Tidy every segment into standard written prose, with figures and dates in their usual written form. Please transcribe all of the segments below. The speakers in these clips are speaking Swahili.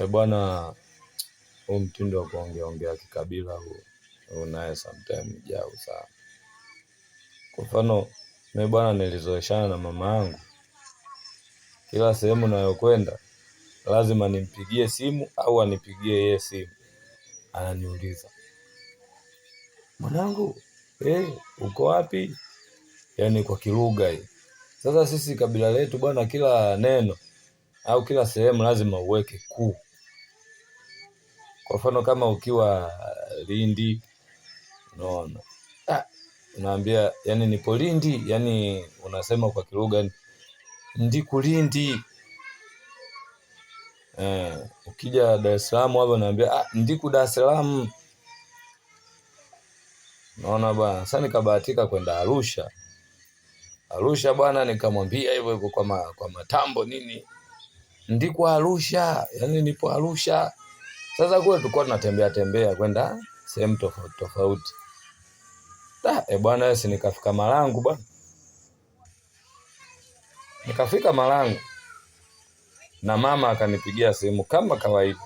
Bwana, huu mtindo wa kuongea kikabila huu unaye sometime jau sana. Kwa mfano mimi bwana nilizoeshana na mama yangu, kila sehemu nayokwenda lazima nimpigie simu au anipigie yeye simu. Ananiuliza, "Mwanangu, uko wapi?" Yaani kwa kilugha hii. Sasa sisi kabila letu bwana, kila neno au kila sehemu lazima uweke ku. Kwa mfano kama ukiwa Lindi, unaona, unaambia yani nipo Lindi, yani unasema kwa kilugha ndiku Lindi. Ukija Dar es Salaam hapo unaambia ndiku Dar es Salaam. Unaona bwana, sasa nikabahatika kwenda Arusha. Arusha bwana, nikamwambia hivyo kwa matambo nini, ndiku Arusha, yani nipo Arusha. Sasa kule tulikuwa tunatembea kwenda sehemu tofauti tofauti. Bwana wewe, nikafika Marangu bwana. Nikafika Marangu na mama akanipigia simu kama kawaida.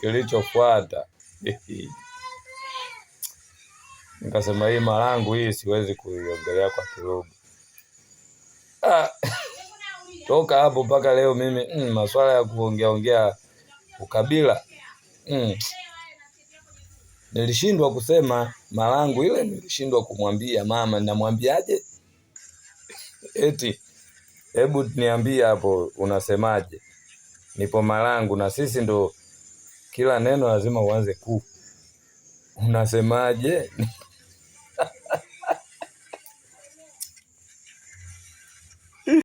Kilichofuata nikasema hii Marangu hii siwezi kuiongelea kwa kilugha. Toka hapo mpaka leo mimi masuala ya kuongea ukabila nilishindwa kusema Marangu ile, nilishindwa kumwambia mama, ninamwambiaje? Eti hebu niambie hapo unasemaje? Nipo Marangu, na sisi ndo kila neno lazima uanze ku. Unasemaje?